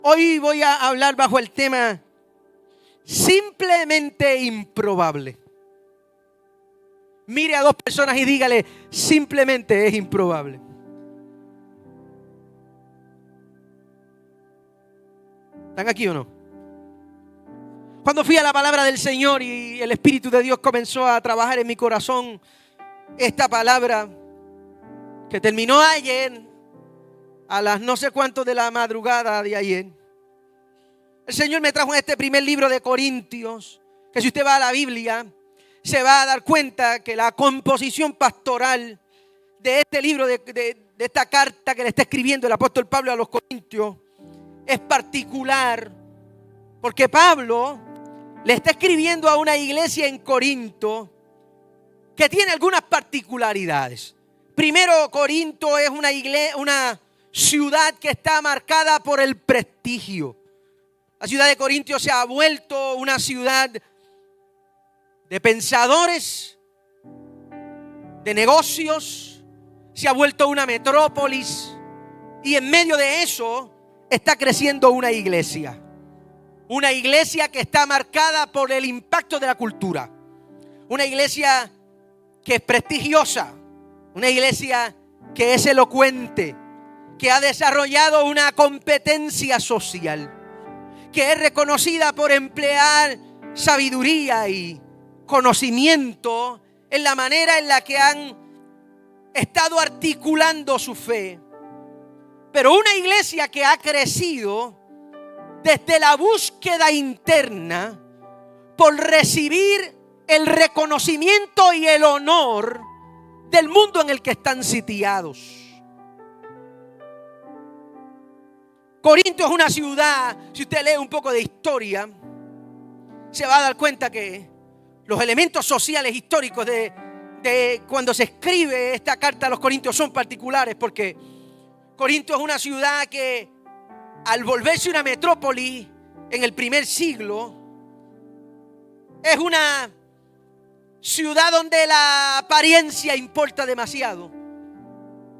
Hoy voy a hablar bajo el tema simplemente improbable. Mire a dos personas y dígale, simplemente es improbable. ¿Están aquí o no? Cuando fui a la palabra del Señor y el Espíritu de Dios comenzó a trabajar en mi corazón, esta palabra que terminó ayer a las no sé cuánto de la madrugada de ayer, el Señor me trajo en este primer libro de Corintios, que si usted va a la Biblia se va a dar cuenta que la composición pastoral de este libro, de esta carta que le está escribiendo el apóstol Pablo a los Corintios, es particular, porque Pablo le está escribiendo a una iglesia en Corinto que tiene algunas particularidades. Primero, Corinto es una ciudad que está marcada por el prestigio. La ciudad de Corinto se ha vuelto una ciudad de pensadores, de negocios, se ha vuelto una metrópolis, y en medio de eso está creciendo una iglesia que está marcada por el impacto de la cultura, una iglesia que es prestigiosa, una iglesia que es elocuente, que ha desarrollado una competencia social, que es reconocida por emplear sabiduría y conocimiento en la manera en la que han estado articulando su fe. Pero una iglesia que ha crecido desde la búsqueda interna por recibir el reconocimiento y el honor del mundo en el que están sitiados. Corinto es una ciudad, si usted lee un poco de historia, se va a dar cuenta que los elementos sociales históricos de cuando se escribe esta carta a los Corintios son particulares, porque Corinto es una ciudad que al volverse una metrópoli en el primer siglo, es una ciudad donde la apariencia importa demasiado,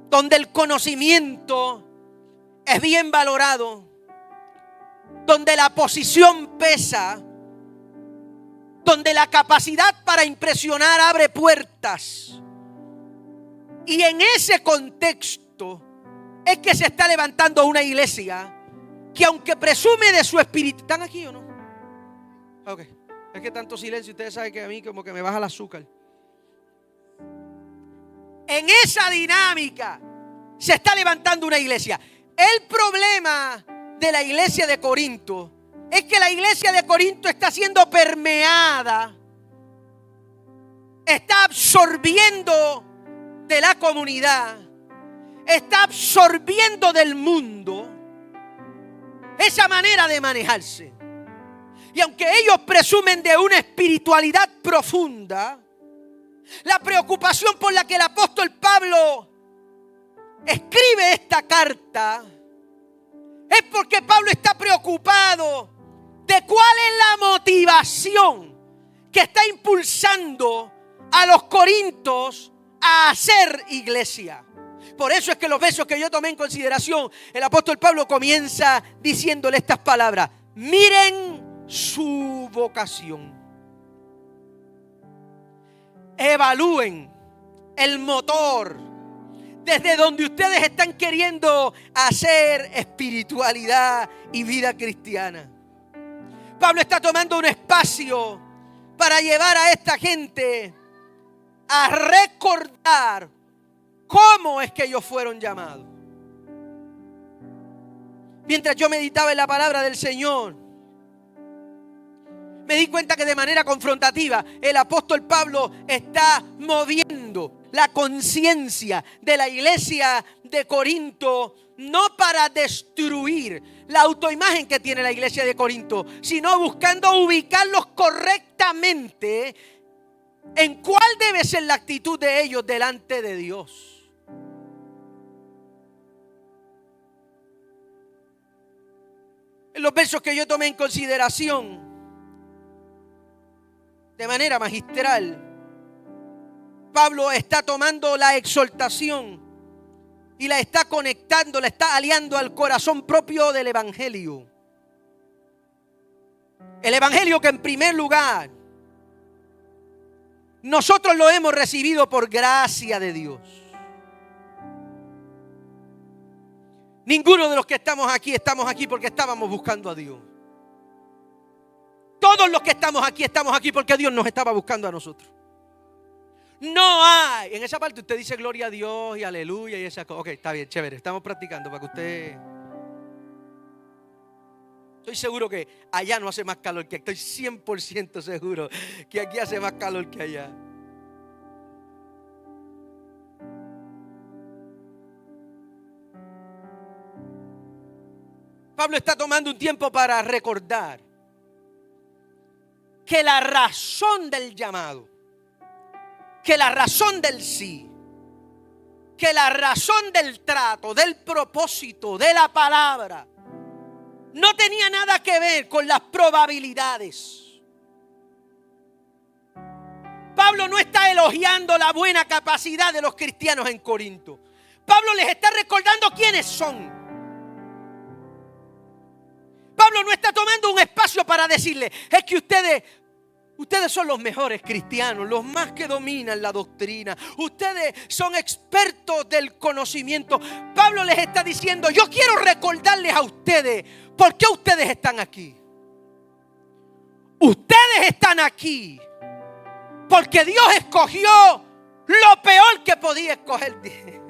donde el conocimiento es bien valorado, donde la posición pesa, donde la capacidad para impresionar abre puertas. Y en ese contexto es que se está levantando una iglesia que, aunque presume de su espíritu... ¿Están aquí o no? Ok. Es que tanto silencio, ustedes saben que a mí como que me baja el azúcar. En esa dinámica se está levantando una iglesia. El problema de la iglesia de Corinto es que la iglesia de Corinto está siendo permeada, está absorbiendo de la comunidad, está absorbiendo del mundo esa manera de manejarse. Y aunque ellos presumen de una espiritualidad profunda, la preocupación por la que el apóstol Pablo escribe esta carta es porque Pablo está preocupado de cuál es la motivación que está impulsando a los corintios a hacer iglesia. Por eso es que los versos que yo tomé en consideración, el apóstol Pablo comienza diciéndole estas palabras: miren su vocación, evalúen el motor desde donde ustedes están queriendo hacer espiritualidad y vida cristiana. Pablo está tomando un espacio para llevar a esta gente a recordar cómo es que ellos fueron llamados. Mientras yo meditaba en la palabra del Señor, me di cuenta que de manera confrontativa el apóstol Pablo está moviendo la conciencia de la iglesia de Corinto, no para destruir la autoimagen que tiene la iglesia de Corinto, sino buscando ubicarlos correctamente en cuál debe ser la actitud de ellos delante de Dios. En los versos que yo tomé en consideración de manera magistral, Pablo está tomando la exhortación y la está conectando, la está aliando al corazón propio del evangelio. El evangelio que en primer lugar nosotros lo hemos recibido por gracia de Dios. Ninguno de los que estamos aquí porque estábamos buscando a Dios. Todos los que estamos aquí porque Dios nos estaba buscando a nosotros. No hay. En esa parte usted dice gloria a Dios y aleluya y esas cosas. Ok, está bien, chévere. Estamos practicando para que usted... Estoy seguro que allá no hace más calor que aquí. Estoy 100% seguro que aquí hace más calor que allá. Pablo está tomando un tiempo para recordar que la razón del llamado, que la razón del sí, que la razón del trato, del propósito, de la palabra, no tenía nada que ver con las probabilidades. Pablo no está elogiando la buena capacidad de los cristianos en Corinto. Pablo les está recordando quiénes son. Pablo no está tomando un espacio para decirle, es que ustedes son los mejores cristianos, los más que dominan la doctrina. Ustedes son expertos del conocimiento. Pablo les está diciendo, yo quiero recordarles a ustedes, ¿por qué ustedes están aquí? Ustedes están aquí porque Dios escogió lo peor que podía escoger.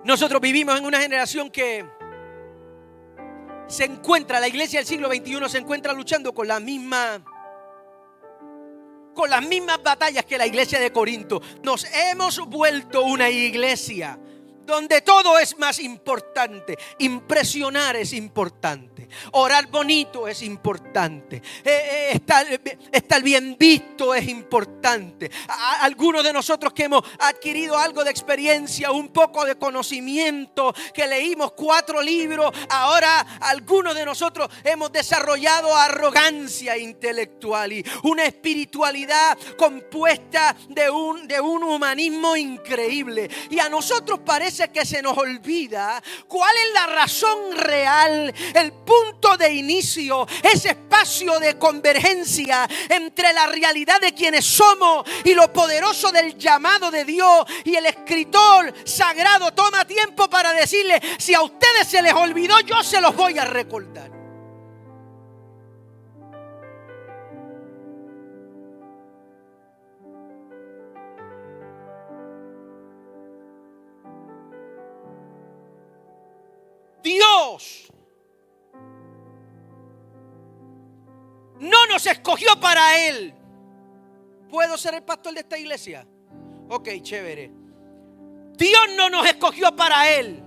Nosotros vivimos en una generación que la iglesia del siglo XXI se encuentra luchando con las mismas batallas que la iglesia de Corinto. Nos hemos vuelto una iglesia donde todo es más importante. Impresionar es importante. Orar bonito es importante. Estar bien visto es importante. Algunos de nosotros que hemos adquirido algo de experiencia, un poco de conocimiento, que leímos 4 libros, ahora algunos de nosotros hemos desarrollado arrogancia intelectual y una espiritualidad compuesta de un humanismo increíble. Y a nosotros parece que se nos olvida cuál es la razón real, el punto de inicio, ese espacio de convergencia entre la realidad de quienes somos y lo poderoso del llamado de Dios. Y el escritor sagrado toma tiempo para decirle, si a ustedes se les olvidó, yo se los voy a recordar. Dios no nos escogió para Él. ¿Puedo ser el pastor de esta iglesia? Ok, chévere. Dios no nos escogió para Él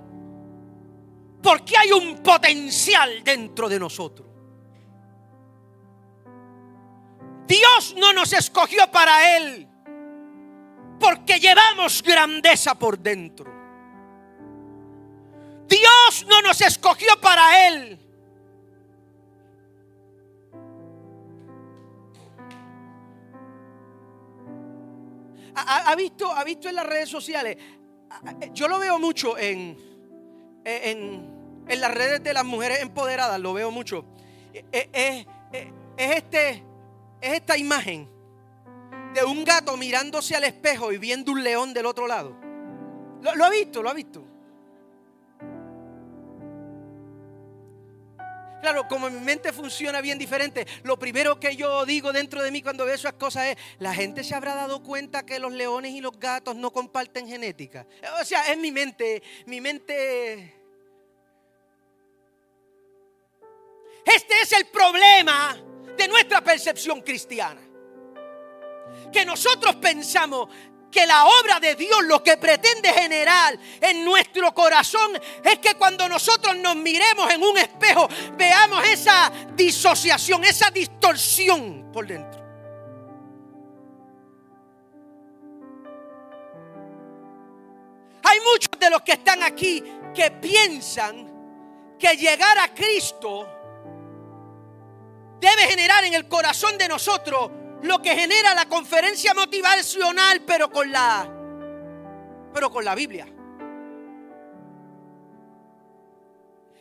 porque hay un potencial dentro de nosotros. Dios no nos escogió para Él porque llevamos grandeza por dentro. Dios no nos escogió para Él ¿Ha visto en las redes sociales? Yo lo veo mucho en las redes de las mujeres empoderadas, lo veo mucho. Es esta imagen de un gato mirándose al espejo y viendo un león del otro lado. ¿Lo ha visto? Claro, como mi mente funciona bien diferente, lo primero que yo digo dentro de mí cuando veo esas cosas es: ¿la gente se habrá dado cuenta que los leones y los gatos no comparten genética? O sea, es mi mente. Este es el problema de nuestra percepción cristiana. Que nosotros pensamos que la obra de Dios lo que pretende generar en nuestro corazón es que cuando nosotros nos miremos en un espejo veamos esa disociación, esa distorsión por dentro. Hay muchos de los que están aquí que piensan que llegar a Cristo debe generar en el corazón de nosotros lo que genera la conferencia motivacional, pero con la pero con la Biblia.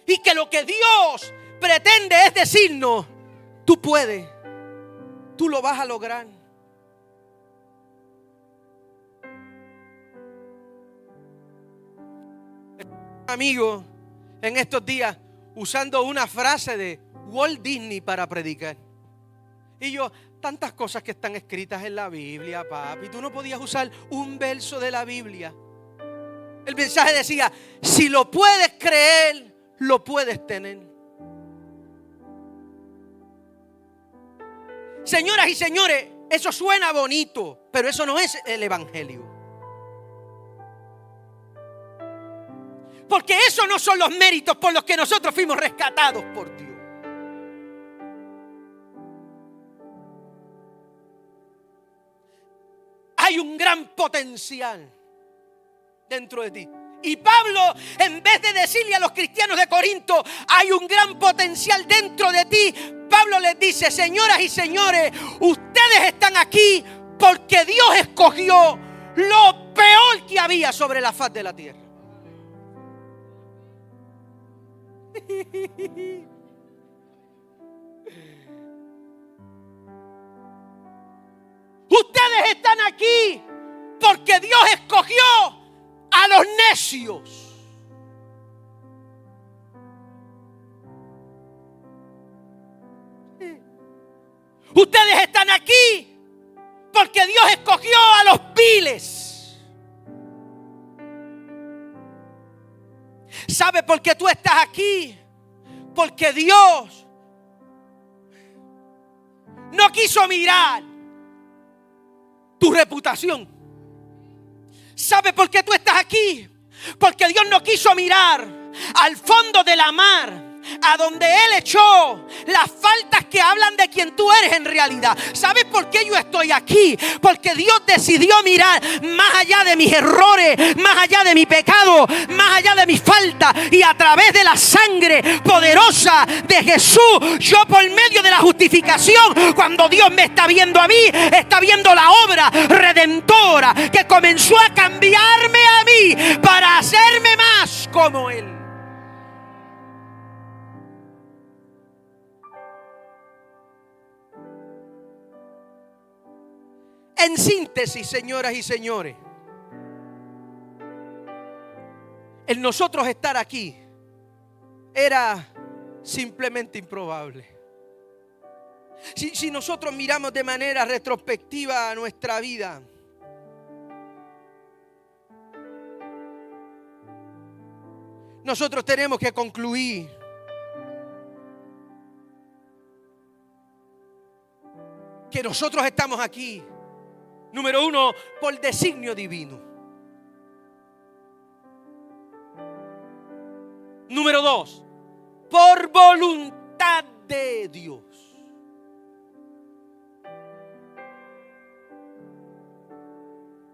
Y que lo que Dios pretende es decirnos: tú puedes, tú lo vas a lograr. Amigo, en estos días usando una frase de Walt Disney para predicar. Y yo, tantas cosas que están escritas en la Biblia, papi, tú no podías usar un verso de la Biblia. El mensaje decía: si lo puedes creer, lo puedes tener. Señoras y señores, eso suena bonito, pero eso no es el evangelio. Porque esos no son los méritos por los que nosotros fuimos rescatados por Dios. Hay un gran potencial dentro de ti. Y Pablo, en vez de decirle a los cristianos de Corinto: hay un gran potencial dentro de ti, Pablo les dice: señoras y señores, ustedes están aquí porque Dios escogió lo peor que había sobre la faz de la tierra. Ustedes están aquí porque Dios escogió a los necios. Ustedes están aquí porque Dios escogió a los viles. ¿Sabe por qué tú estás aquí? Porque Dios no quiso mirar tu reputación. ¿Sabe por qué tú estás aquí? Porque Dios no quiso mirar al fondo de la mar, a donde Él echó las faltas que hablan de quien tú eres en realidad. ¿Sabes por qué yo estoy aquí? Porque Dios decidió mirar más allá de mis errores, más allá de mi pecado, más allá de mis faltas, y a través de la sangre poderosa de Jesús, yo por medio de la justificación, cuando Dios me está viendo a mí, está viendo la obra redentora que comenzó a cambiarme a mí para hacerme más como Él. En síntesis, señoras y señores, el nosotros estar aquí era simplemente improbable. Si nosotros miramos de manera retrospectiva a nuestra vida, nosotros tenemos que concluir que nosotros estamos aquí, número uno, por designio divino. Número dos, por voluntad de Dios.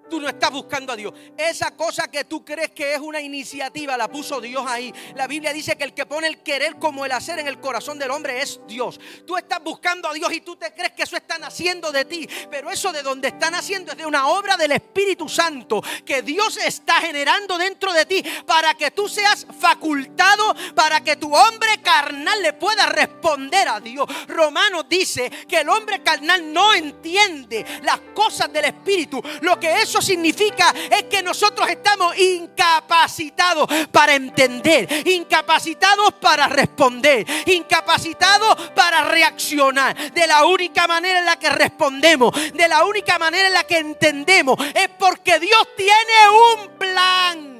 Tú no estás buscando a Dios. Esa cosa que tú crees que es una iniciativa, la puso Dios ahí. La Biblia dice que el que pone el querer como el hacer en el corazón del hombre es Dios. Tú estás buscando a Dios y tú te crees que eso está naciendo de ti. Pero eso de donde está naciendo es de una obra del Espíritu Santo que Dios está generando dentro de ti para que tú seas facultado, para que tu hombre carnal le pueda responder a Dios. Romanos dice que el hombre carnal no entiende las cosas del Espíritu. Lo que eso significa es que nosotros estamos incapacitados para entender, incapacitados para responder, incapacitados para reaccionar. De la única manera en la que respondemos, de la única manera en la que entendemos, es porque Dios tiene un plan.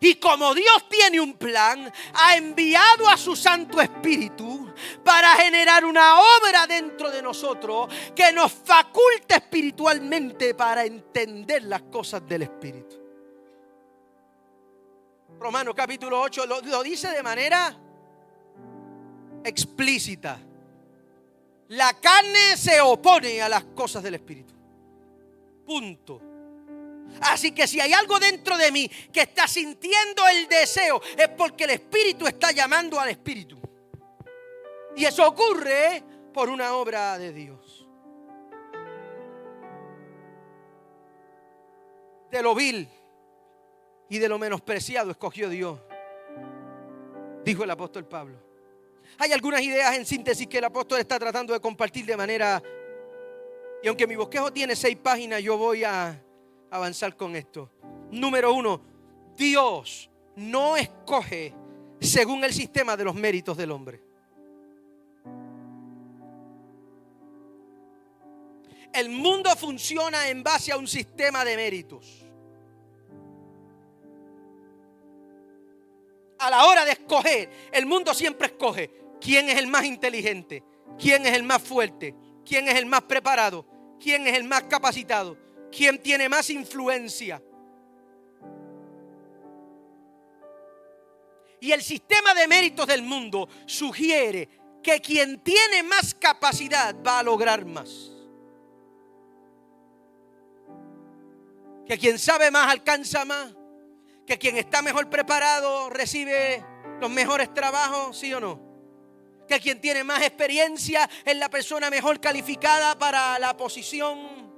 Y como Dios tiene un plan, ha enviado a su Santo Espíritu para generar una obra dentro de nosotros que nos faculta espiritualmente para entender las cosas del Espíritu. Romanos capítulo 8 lo dice de manera explícita. La carne se opone a las cosas del Espíritu. Punto. Así que si hay algo dentro de mí que está sintiendo el deseo, es porque el Espíritu está llamando al Espíritu. Y eso ocurre por una obra de Dios. de lo vil y de lo menospreciado escogió Dios, dijo el apóstol Pablo. Hay algunas ideas en síntesis que el apóstol está tratando de compartir de manera, y aunque mi bosquejo tiene 6 páginas, yo voy a avanzar con esto. Número 1, Dios no escoge según el sistema de los méritos del hombre. El mundo funciona en base a un sistema de méritos. A la hora de escoger, el mundo siempre escoge quién es el más inteligente, quién es el más fuerte, quién es el más preparado, quién es el más capacitado, quién tiene más influencia. Y el sistema de méritos del mundo sugiere que quien tiene más capacidad va a lograr más. Que quien sabe más alcanza más. Que quien está mejor preparado recibe los mejores trabajos, ¿sí o no? Que quien tiene más experiencia es la persona mejor calificada para la posición.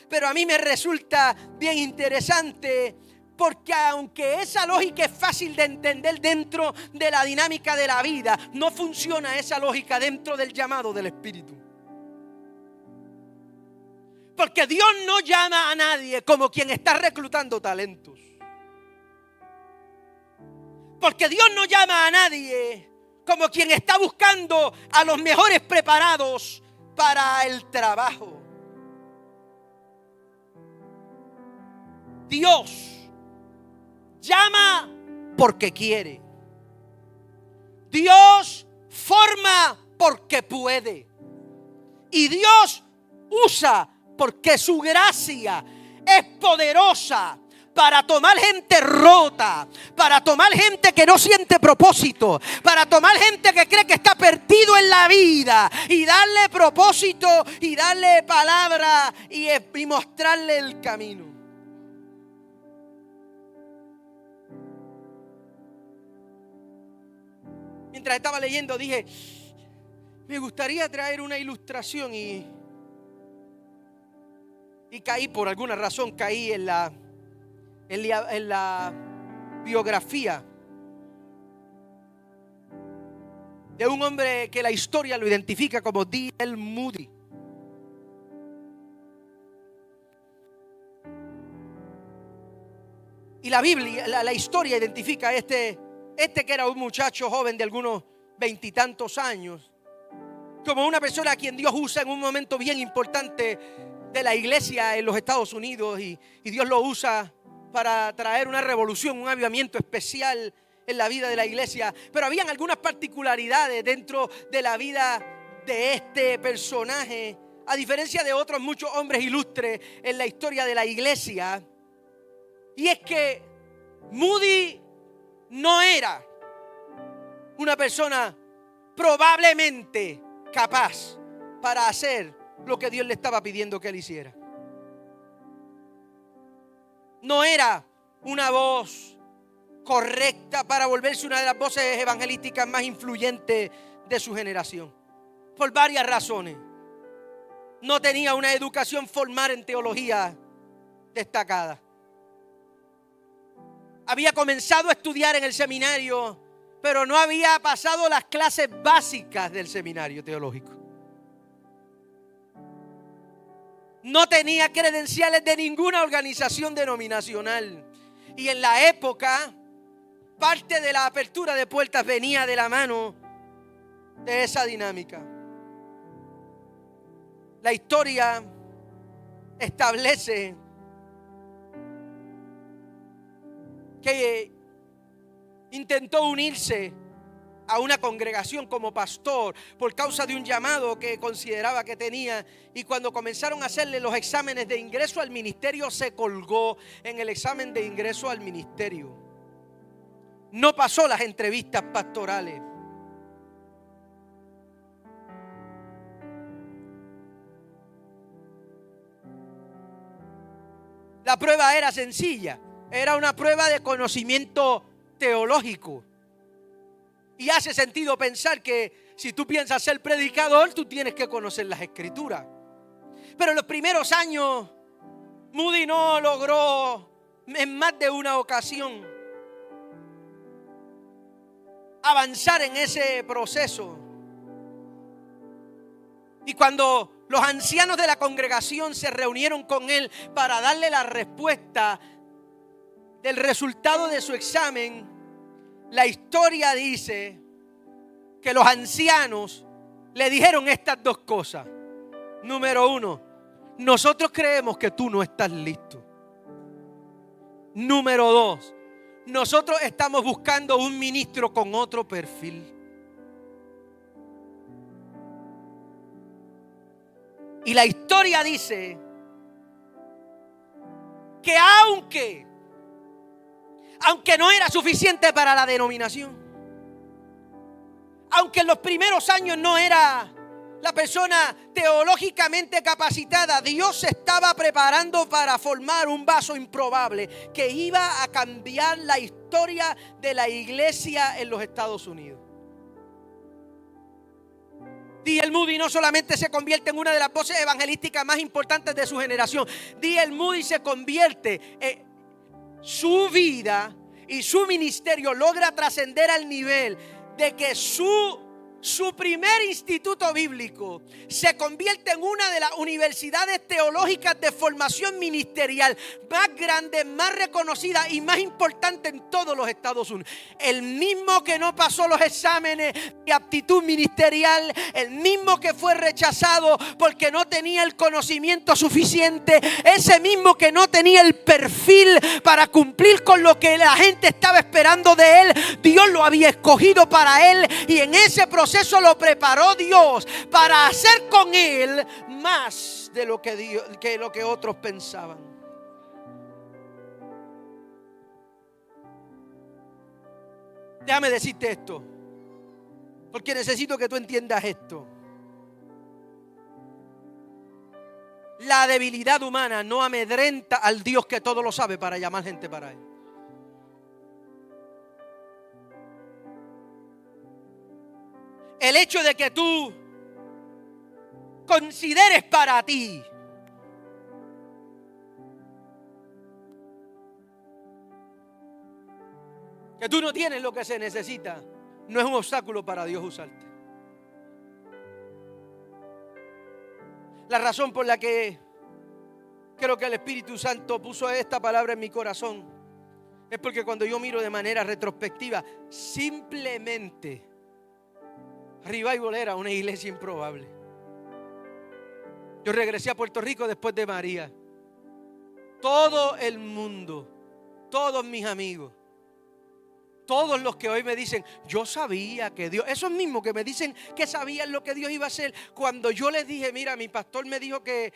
Pero a mí me resulta bien interesante, porque aunque esa lógica es fácil de entender dentro de la dinámica de la vida, no funciona esa lógica dentro del llamado del Espíritu. Porque Dios no llama a nadie como quien está reclutando talentos. Porque Dios no llama a nadie como quien está buscando a los mejores preparados para el trabajo. Dios llama porque quiere. Dios forma porque puede. Y Dios usa porque su gracia es poderosa para tomar gente rota, para tomar gente que no siente propósito, para tomar gente que cree que está perdido en la vida y darle propósito y darle palabra y mostrarle el camino. Mientras estaba leyendo dije, me gustaría traer una ilustración y caí, por alguna razón caí en la biografía de un hombre que la historia lo identifica como D.L. Moody. Y la Biblia, la historia identifica a este que era un muchacho joven de algunos 20 y tantos años, como una persona a quien Dios usa en un momento bien importante de la iglesia en los Estados Unidos, y Dios lo usa para traer una revolución, un avivamiento especial en la vida de la iglesia. Pero habían algunas particularidades dentro de la vida de este personaje, a diferencia de otros muchos hombres ilustres en la historia de la iglesia. Y es que Moody no era una persona probablemente capaz para hacer lo que Dios le estaba pidiendo que él hiciera. No era una voz correcta para volverse una de las voces evangelísticas más influyentes de su generación, por varias razones. No tenía una educación formal en teología destacada. Había comenzado a estudiar en el seminario, pero no había pasado las clases básicas del seminario teológico. No tenía credenciales de ninguna organización denominacional. Y en la época, parte de la apertura de puertas venía de la mano de esa dinámica. La historia establece que intentó unirse a una congregación como pastor por causa de un llamado que consideraba que tenía, y cuando comenzaron a hacerle los exámenes de ingreso al ministerio se colgó en el examen de ingreso al ministerio. No pasó las entrevistas pastorales. La prueba era sencilla, era una prueba de conocimiento teológico. Y hace sentido pensar que si tú piensas ser predicador, tú tienes que conocer las Escrituras. Pero en los primeros años, Moody no logró en más de una ocasión avanzar en ese proceso. Y cuando los ancianos de la congregación se reunieron con él para darle la respuesta del resultado de su examen, la historia dice que los ancianos le dijeron estas dos cosas. Número uno, nosotros creemos que tú no estás listo. Número dos, nosotros estamos buscando un ministro con otro perfil. Y la historia dice que aunque no era suficiente para la denominación, aunque en los primeros años no era la persona teológicamente capacitada, Dios se estaba preparando para formar un vaso improbable que iba a cambiar la historia de la iglesia en los Estados Unidos. D.L. Moody no solamente se convierte en una de las voces evangelísticas más importantes de su generación. D.L. Moody se convierte en su vida y su ministerio logra trascender al nivel de que su primer instituto bíblico se convierte en una de las universidades teológicas de formación ministerial más grande, más reconocida y más importante en todos los Estados Unidos. El mismo que no pasó los exámenes de aptitud ministerial, el mismo que fue rechazado porque no tenía el conocimiento suficiente, ese mismo que no tenía el perfil para cumplir con lo que la gente estaba esperando de él, Dios lo había escogido para él, y en ese proceso lo preparó Dios para hacer con él más de lo que otros pensaban. Déjame decirte esto, porque necesito que tú entiendas esto. La debilidad humana no amedrenta al Dios que todo lo sabe para llamar gente para él. El hecho de que tú consideres para ti que tú no tienes lo que se necesita, no es un obstáculo para Dios usarte. La razón por la que creo que el Espíritu Santo puso esta palabra en mi corazón es porque cuando yo miro de manera retrospectiva, simplemente Revival era una iglesia improbable. Yo regresé a Puerto Rico después de María. Todo el mundo, todos mis amigos, todos los que hoy me dicen, yo sabía que Dios, esos mismos que me dicen que sabían lo que Dios iba a hacer, cuando yo les dije, mira, mi pastor me dijo que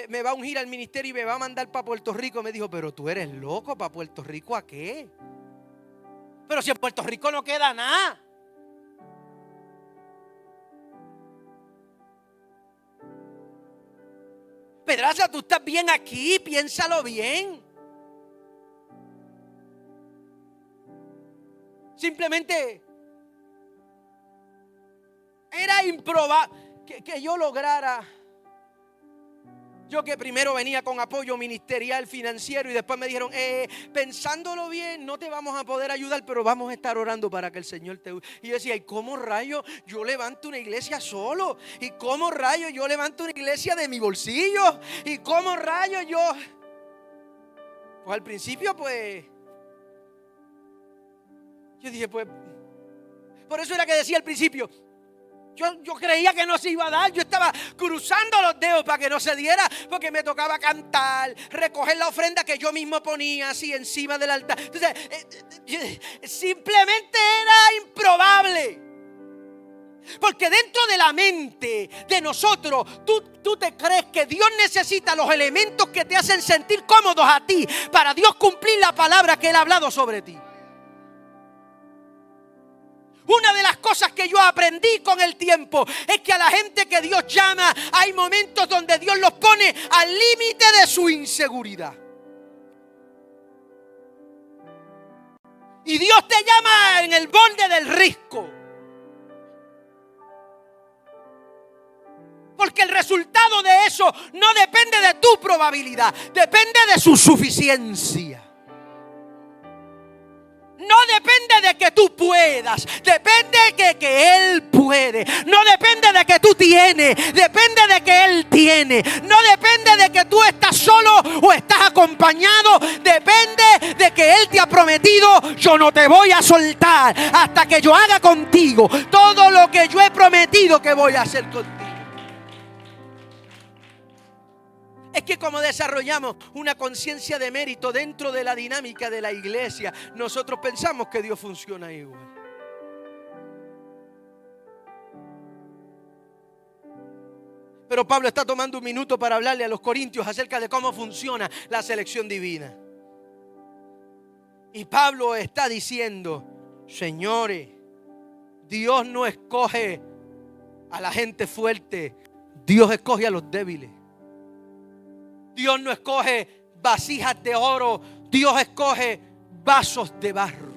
me va a ungir al ministerio y me va a mandar para Puerto Rico, me dijo, pero tú eres loco, ¿para Puerto Rico a qué? Pero si en Puerto Rico no queda nada. Pedraza, tú estás bien aquí, piénsalo bien. Simplemente era improbable que yo lograra. Yo que primero venía con apoyo ministerial, financiero, y después me dijeron, pensándolo bien, no te vamos a poder ayudar, pero vamos a estar orando para que el Señor te use. Y yo decía, ¿y cómo rayos yo levanto una iglesia solo? ¿Y cómo rayos yo levanto una iglesia de mi bolsillo? ¿Y cómo rayos yo? Pues al principio, pues, yo dije, pues, por eso era que decía al principio, yo creía que no se iba a dar. Yo estaba cruzando los dedos para que no se diera, porque me tocaba cantar, recoger la ofrenda que yo mismo ponía así encima del altar. Entonces, simplemente era improbable. Porque dentro de la mente de nosotros, tú te crees que Dios necesita los elementos que te hacen sentir cómodos a ti para Dios cumplir la palabra que Él ha hablado sobre ti. Una de las cosas que yo aprendí con el tiempo es que a la gente que Dios llama hay momentos donde Dios los pone al límite de su inseguridad. Y Dios te llama en el borde del risco. Porque el resultado de eso no depende de tu probabilidad, depende de su suficiencia. tú puedas, depende de que Él puede. No depende de que tú tienes, depende de que Él tiene. No depende de que tú estás solo o estás acompañado, depende de que Él te ha prometido: yo no te voy a soltar hasta que yo haga contigo todo lo que yo he prometido que voy a hacer contigo. Es que como desarrollamos una conciencia de mérito dentro de la dinámica de la iglesia, nosotros pensamos que Dios funciona igual. Pero Pablo está tomando un minuto para hablarle a los corintios acerca de cómo funciona la selección divina. Y Pablo está diciendo: señores, Dios no escoge a la gente fuerte, Dios escoge a los débiles. Dios no escoge vasijas de oro, Dios escoge vasos de barro.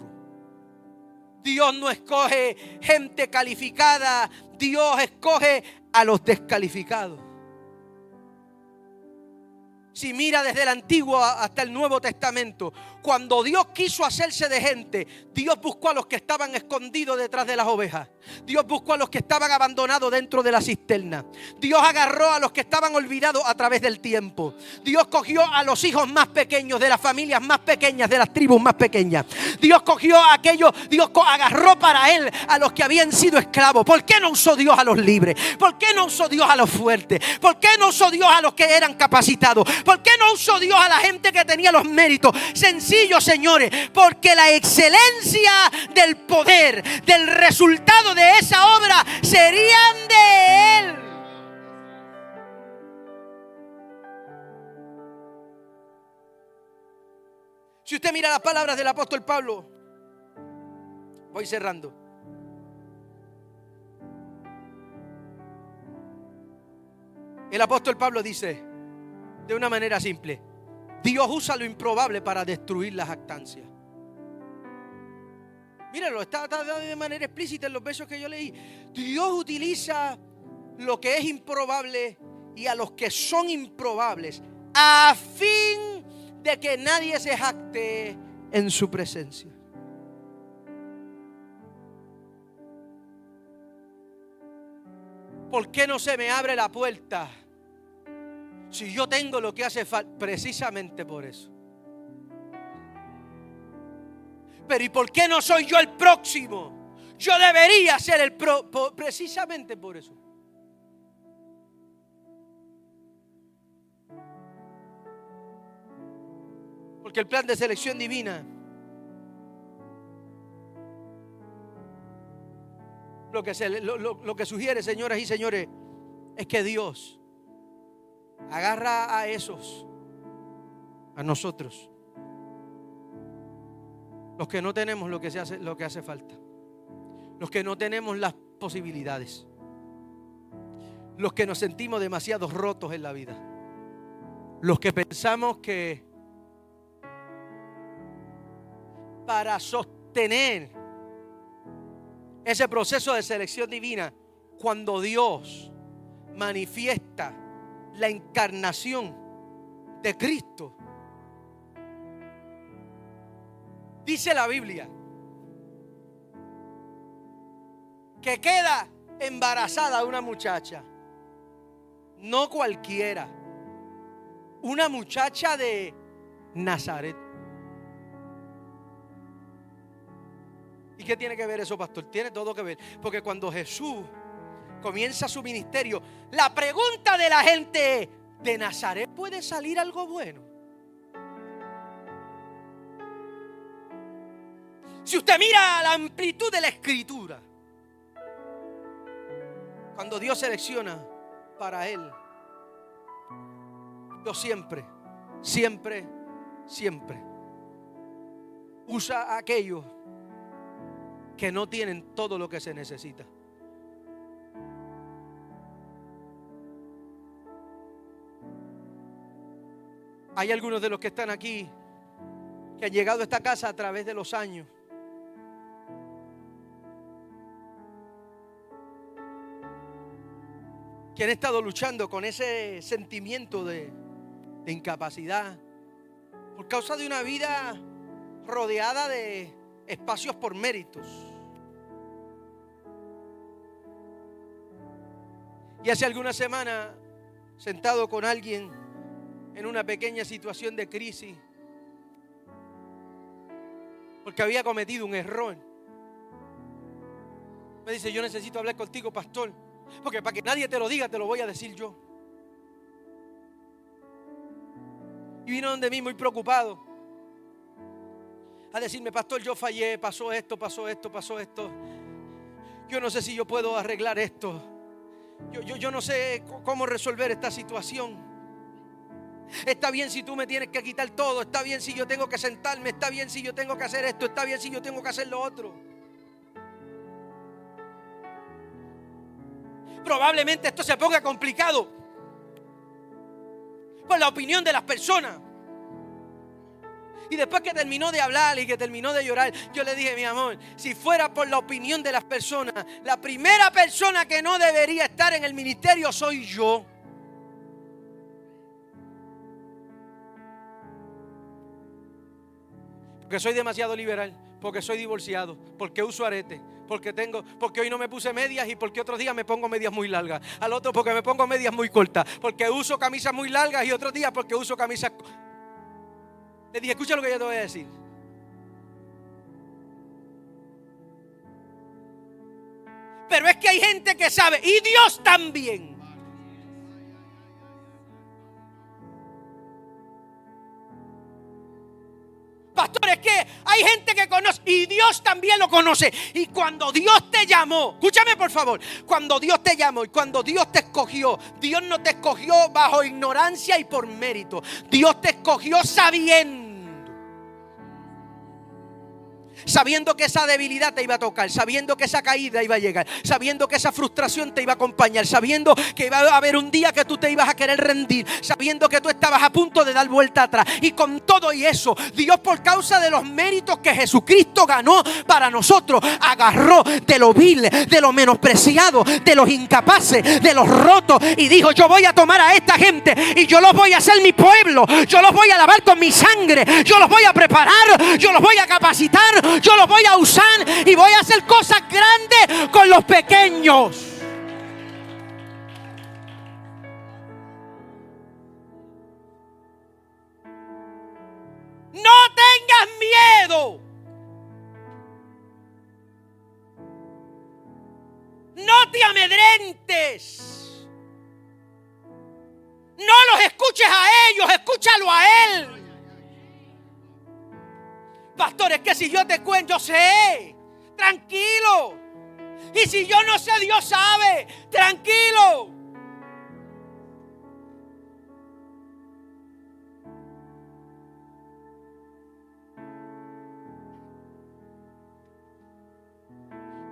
Dios no escoge gente calificada, Dios escoge a los descalificados. Si mira desde el Antiguo hasta el Nuevo Testamento, cuando Dios quiso hacerse de gente, Dios buscó a los que estaban escondidos detrás de las ovejas. Dios buscó a los que estaban abandonados dentro de la cisterna. Dios agarró a los que estaban olvidados a través del tiempo. Dios cogió a los hijos más pequeños de las familias más pequeñas, de las tribus más pequeñas. Dios cogió a aquellos, Dios agarró para Él a los que habían sido esclavos. ¿Por qué no usó Dios a los libres? ¿Por qué no usó Dios a los fuertes? ¿Por qué no usó Dios a los que eran capacitados? ¿Por qué no usó Dios a la gente que tenía los méritos? Sencillo, señores, porque la excelencia del poder, del resultado de esa obra, serían de Él. Si usted mira las palabras del apóstol Pablo, voy cerrando. El apóstol Pablo dice de una manera simple: Dios usa lo improbable para destruir la jactancia. Míralo, está de manera explícita en los versos que yo leí. Dios utiliza lo que es improbable y a los que son improbables, a fin de que nadie se jacte en su presencia. ¿Por qué no se me abre la puerta si yo tengo lo que hace falta? Precisamente por eso. Pero ¿y por qué no soy yo el próximo? Yo debería ser el precisamente por eso. Porque el plan de selección divina lo que sugiere, señoras y señores, es que Dios agarra a esos, a nosotros, los que no tenemos lo que hace falta, los que no tenemos las posibilidades, los que nos sentimos demasiado rotos en la vida, los que pensamos que para sostener ese proceso de selección divina, cuando Dios manifiesta la encarnación de Cristo, dice la Biblia que queda embarazada una muchacha, no cualquiera, una muchacha de Nazaret. ¿Y qué tiene que ver eso, pastor? Tiene todo que ver, porque cuando Jesús comienza su ministerio, la pregunta de la gente es: ¿de Nazaret puede salir algo bueno? Si usted mira la amplitud de la escritura, cuando Dios selecciona para Él, Dios siempre usa a aquellos que no tienen todo lo que se necesita. Hay algunos de los que están aquí que han llegado a esta casa a través de los años. Que han estado luchando con ese sentimiento de incapacidad por causa de una vida rodeada de espacios por méritos. Y hace algunas semanas, sentado con alguien en una pequeña situación de crisis, porque había cometido un error, me dice: yo necesito hablar contigo, pastor, porque para que nadie te lo diga, te lo voy a decir yo. Y vino donde mí muy preocupado a decirme: pastor, yo fallé, pasó esto. Yo no sé si yo puedo arreglar esto. Yo no sé cómo resolver esta situación. Está bien si tú me tienes que quitar todo, está bien si yo tengo que sentarme, está bien si yo tengo que hacer esto, está bien si yo tengo que hacer lo otro. Probablemente esto se ponga complicado por la opinión de las personas. Y después que terminó de hablar y que terminó de llorar, yo le dije: mi amor, si fuera por la opinión de las personas, la primera persona que no debería estar en el ministerio soy yo. Porque soy demasiado liberal, porque soy divorciado, porque uso arete, porque hoy no me puse medias y porque otros días me pongo medias muy largas. Al otro porque me pongo medias muy cortas, porque uso camisas muy largas y otros días porque uso camisas. Le dije: escucha lo que yo te voy a decir. Pero es que hay gente que sabe, y Dios también. Pastor, es que hay gente que conoce y Dios también lo conoce. Y cuando Dios te llamó, escúchame por favor, cuando Dios te llamó y cuando Dios te escogió, Dios no te escogió bajo ignorancia y por mérito. Dios te escogió sabiendo que esa debilidad te iba a tocar, sabiendo que esa caída iba a llegar, sabiendo que esa frustración te iba a acompañar, sabiendo que iba a haber un día que tú te ibas a querer rendir, sabiendo que tú estabas a punto de dar vuelta atrás. Y con todo y eso, Dios, por causa de los méritos que Jesucristo ganó para nosotros, agarró de lo vil, de lo menospreciado, de los incapaces, de los rotos, y dijo: yo voy a tomar a esta gente y yo los voy a hacer mi pueblo, yo los voy a lavar con mi sangre, yo los voy a preparar, yo los voy a capacitar, yo los voy a usar y voy a hacer cosas grandes con los pequeños. No tengas miedo. No te amedrentes. No los escuches a ellos, escúchalo a Él. Pastor, es que si yo te cuento, yo sé. Tranquilo. Y si yo no sé, Dios sabe. Tranquilo.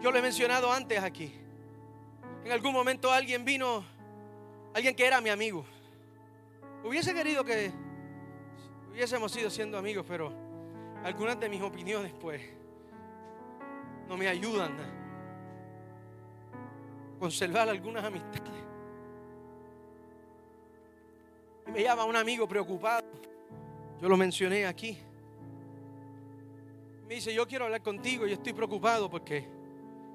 Yo lo he mencionado antes aquí. En algún momento alguien vino, alguien que era mi amigo. Hubiese querido que hubiésemos ido siendo amigos, pero algunas de mis opiniones pues no me ayudan a conservar algunas amistades. Y me llama un amigo preocupado. Yo lo mencioné aquí. Me dice: yo quiero hablar contigo y estoy preocupado porque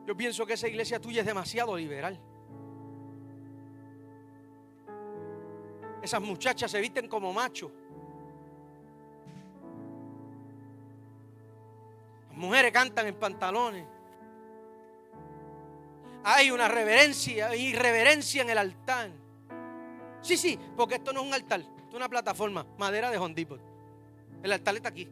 yo pienso que esa iglesia tuya es demasiado liberal. Esas muchachas se visten como machos. Las mujeres cantan en pantalones. Hay una reverencia, irreverencia en el altar. Sí, porque esto no es un altar, esto es una plataforma, madera de Home Depot. El altar está aquí.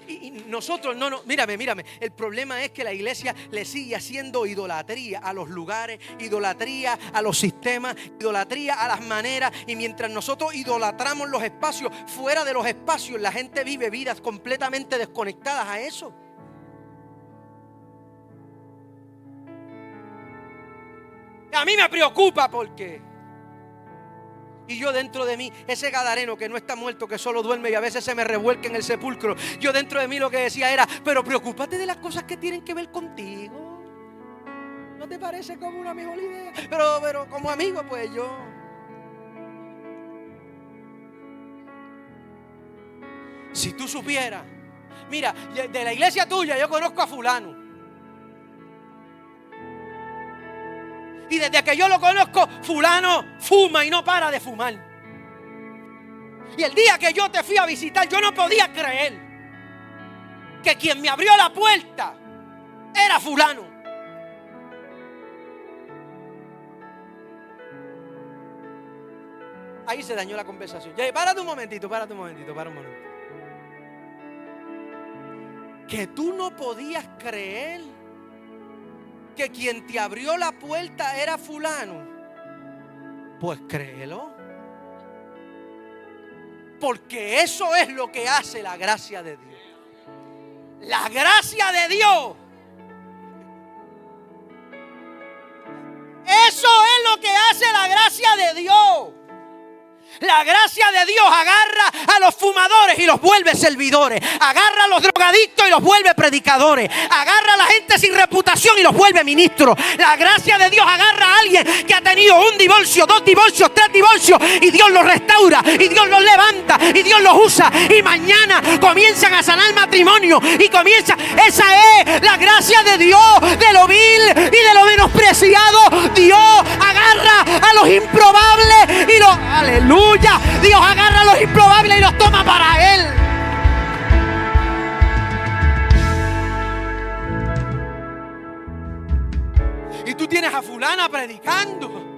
Y nosotros mírame. El problema es que la iglesia le sigue haciendo idolatría a los lugares, idolatría a los sistemas, idolatría a las maneras. Y mientras nosotros idolatramos los espacios, fuera de los espacios, la gente vive vidas completamente desconectadas a eso. A mí me preocupa porque... Y yo dentro de mí, ese gadareno que no está muerto, que solo duerme y a veces se me revuelca en el sepulcro, yo dentro de mí lo que decía era: pero preocúpate de las cosas que tienen que ver contigo. ¿No te parece como una mejor idea? Pero como amigo, pues yo... Si tú supieras, mira, de la iglesia tuya yo conozco a fulano. Y desde que yo lo conozco, fulano fuma y no para de fumar. Y el día que yo te fui a visitar, yo no podía creer que quien me abrió la puerta era fulano. Ahí se dañó la conversación. Ya, párate un momentito. Que tú no podías creer que quien te abrió la puerta era fulano. Pues créelo. Porque eso es lo que hace la gracia de Dios. La gracia de Dios. Eso es lo que hace la gracia de Dios. La gracia de Dios agarra a los fumadores y los vuelve servidores. Agarra a los drogadictos y los vuelve predicadores. Agarra a la gente sin reputación y los vuelve ministros. La gracia de Dios agarra a alguien que ha tenido un divorcio, 2 divorcios, 3 divorcios, y Dios los restaura, y Dios los levanta, y Dios los usa, y mañana comienzan a sanar matrimonio, y comienza. Esa es la gracia de Dios. De lo vil y de lo menospreciado, Dios agarra a los improbables y los... ¡Aleluya! Dios agarra a los improbables y los toma para Él. Y tú tienes a fulana predicando.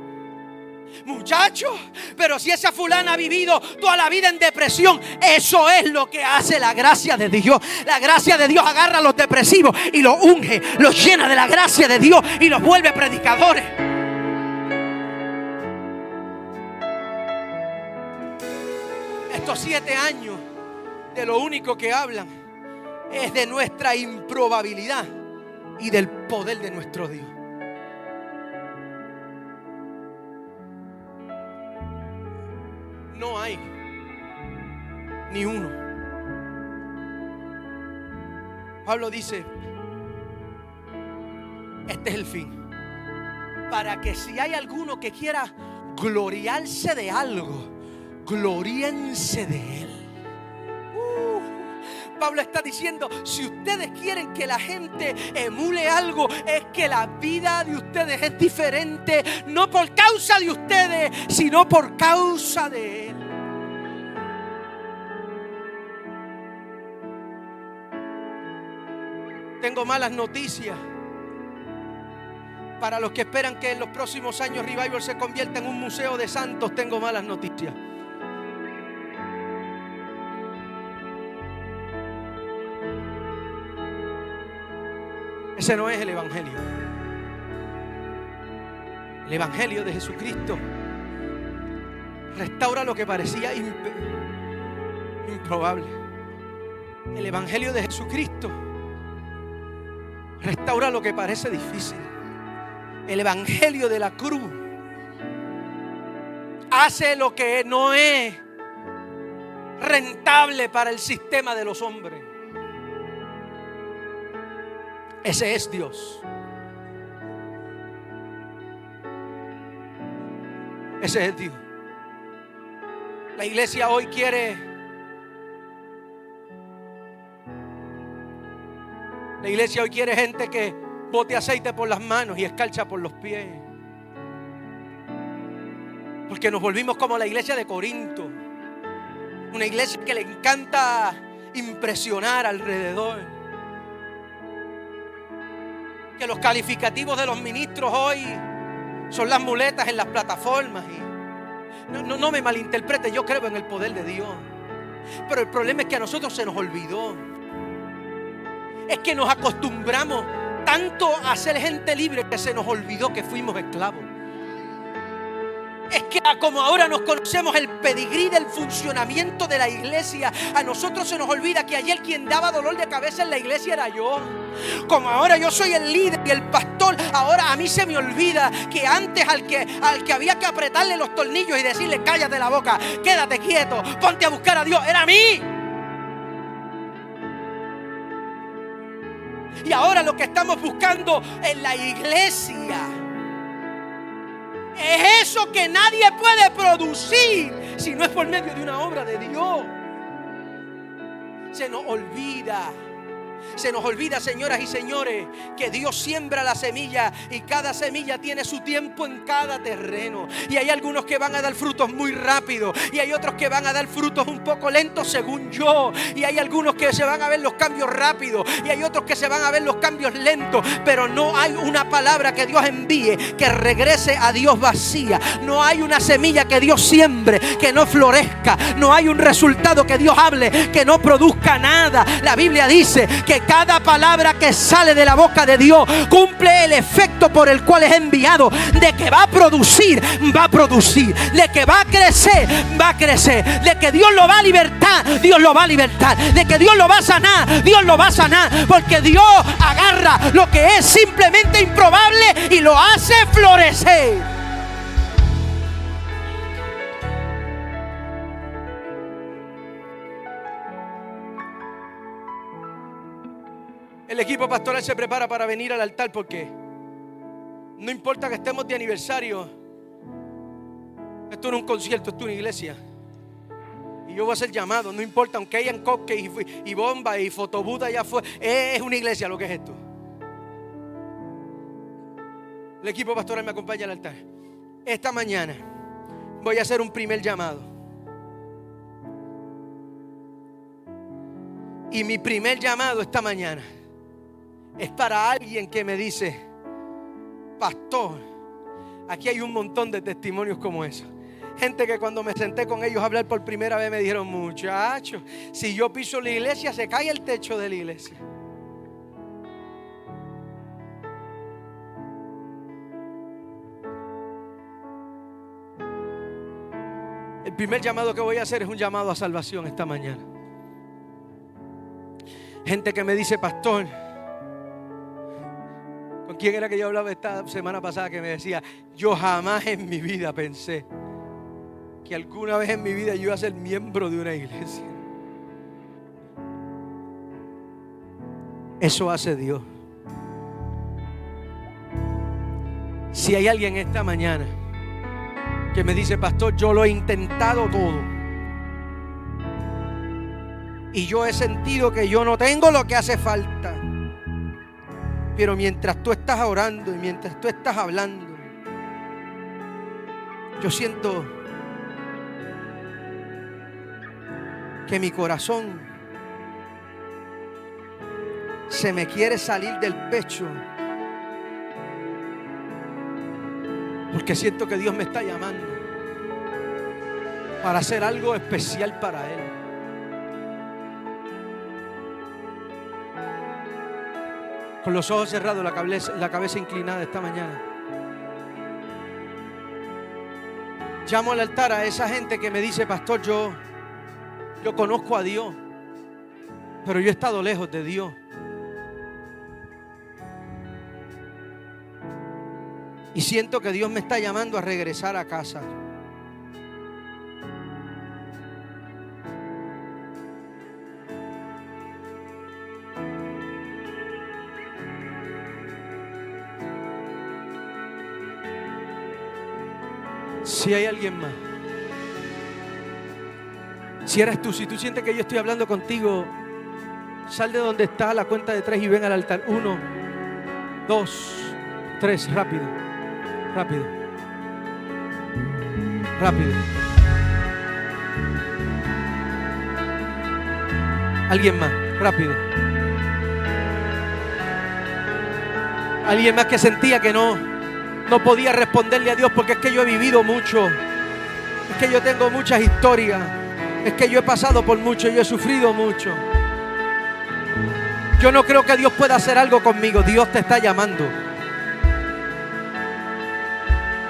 Muchachos, pero si esa fulana ha vivido toda la vida en depresión, eso es lo que hace la gracia de Dios. La gracia de Dios agarra a los depresivos y los unge, los llena de la gracia de Dios y los vuelve predicadores. Estos 7 años, de lo único que hablan es de nuestra improbabilidad y del poder de nuestro Dios. No hay ni uno. Pablo dice, este es el fin, para que si hay alguno que quiera gloriarse de algo, gloríense de Él. Pablo está diciendo, si ustedes quieren que la gente emule algo, es que la vida de ustedes es diferente, no por causa de ustedes, sino por causa de Él. Tengo malas noticias para los que esperan que en los próximos años Revival se convierta en un museo de santos. Tengo malas noticias. Ese no es el Evangelio. El Evangelio de Jesucristo restaura lo que parecía improbable. El Evangelio de Jesucristo restaura lo que parece difícil. El Evangelio de la cruz hace lo que no es rentable para el sistema de los hombres. Ese es Dios. Ese es Dios. La iglesia hoy quiere... La iglesia hoy quiere gente que bote aceite por las manos y escarcha por los pies. Porque nos volvimos como la iglesia de Corinto. Una iglesia que le encanta impresionar alrededor. Que los calificativos de los ministros hoy son las muletas en las plataformas. Y no me malinterprete, yo creo en el poder de Dios. Pero el problema es que a nosotros se nos olvidó. Es que nos acostumbramos tanto a ser gente libre que se nos olvidó que fuimos esclavos. Es que como ahora nos conocemos el pedigrí del funcionamiento de la iglesia, a nosotros se nos olvida que ayer quien daba dolor de cabeza en la iglesia era yo. Como ahora yo soy el líder y el pastor, ahora a mí se me olvida que antes al que había que apretarle los tornillos y decirle cállate la boca, quédate quieto, ponte a buscar a Dios, era a mí. Y ahora lo que estamos buscando en la iglesia es eso que nadie puede producir si no es por medio de una obra de Dios. Se nos olvida. Se nos olvida, señoras y señores, que Dios siembra la semilla y cada semilla tiene su tiempo en cada terreno. Y hay algunos que van a dar frutos muy rápido y hay otros que van a dar frutos un poco lentos, según yo. Y hay algunos que se van a ver los cambios rápidos y hay otros que se van a ver los cambios lentos. Pero no hay una palabra que Dios envíe que regrese a Dios vacía. No hay una semilla que Dios siembre que no florezca. No hay un resultado que Dios hable que no produzca nada. La Biblia dice que cada palabra que sale de la boca de Dios cumple el efecto por el cual es enviado. De que va a producir, va a producir. De que va a crecer, va a crecer. De que Dios lo va a libertar, Dios lo va a libertar. De que Dios lo va a sanar, Dios lo va a sanar. Porque Dios agarra lo que es simplemente improbable y lo hace florecer. El equipo pastoral se prepara para venir al altar porque no importa que estemos de aniversario. Esto no es un concierto, esto es una iglesia. Y yo voy a hacer llamado, no importa, aunque hayan cupcakes y bombas y fotobús allá afuera. Es una iglesia lo que es esto. El equipo pastoral me acompaña al altar. Esta mañana voy a hacer un primer llamado. Y mi primer llamado esta mañana es para alguien que me dice: pastor, aquí hay un montón de testimonios como eso. Gente que cuando me senté con ellos a hablar por primera vez me dijeron: muchachos, si yo piso la iglesia se cae el techo de la iglesia. El primer llamado que voy a hacer es un llamado a salvación esta mañana. Gente que me dice: pastor, ¿con quién era que yo hablaba esta semana pasada que me decía: yo jamás en mi vida pensé que alguna vez en mi vida yo iba a ser miembro de una iglesia? Eso hace Dios. Si hay alguien esta mañana que me dice: pastor, yo lo he intentado todo y yo he sentido que yo no tengo lo que hace falta, pero mientras tú estás orando y mientras tú estás hablando, yo siento que mi corazón se me quiere salir del pecho, porque siento que Dios me está llamando para hacer algo especial para Él. Con los ojos cerrados, la cabeza inclinada esta mañana, llamo al altar a esa gente que me dice: pastor, yo conozco a Dios, pero yo he estado lejos de Dios. Y siento que Dios me está llamando a regresar a casa. Si hay alguien más, si eres tú, si tú sientes que yo estoy hablando contigo, sal de donde estás a la cuenta de 3 y ven al altar. 1, 2, 3, rápido, rápido, rápido. Alguien más, rápido. Alguien más que sentía que no podía responderle a Dios, porque es que yo he vivido mucho, es que yo tengo muchas historias, es que yo he pasado por mucho, yo he sufrido mucho. Yo no creo que Dios pueda hacer algo conmigo. Dios te está llamando.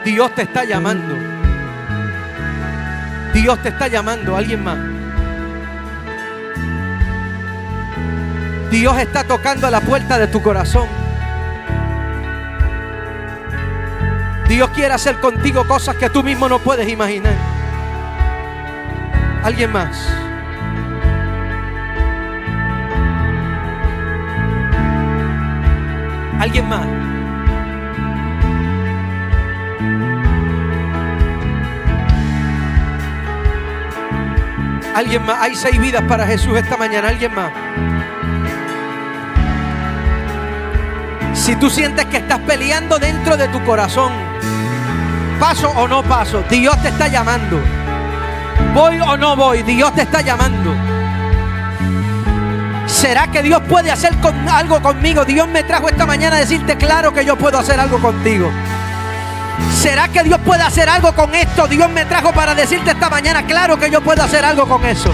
Dios te está llamando. Dios te está llamando. ¿Alguien más? Dios está tocando a la puerta de tu corazón. Dios quiere hacer contigo cosas que tú mismo no puedes imaginar. ¿Alguien más? ¿Alguien más? Alguien más. Hay 6 vidas para Jesús esta mañana. Alguien más. Si tú sientes que estás peleando dentro de tu corazón, paso o no paso, Dios te está llamando. Voy o no voy, Dios te está llamando. ¿Será que Dios puede hacer algo conmigo? Dios me trajo esta mañana a decirte, claro que yo puedo hacer algo contigo. ¿Será que Dios puede hacer algo con esto? Dios me trajo para decirte esta mañana, claro que yo puedo hacer algo con eso.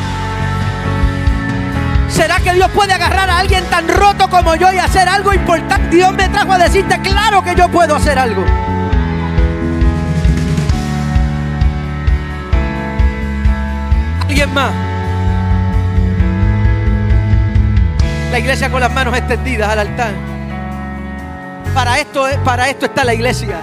¿Será que Dios puede agarrar a alguien tan roto como yo y hacer algo importante? Dios me trajo a decirte, claro que yo puedo hacer algo. ¿Alguien más? La iglesia con las manos extendidas al altar. Para esto está la iglesia.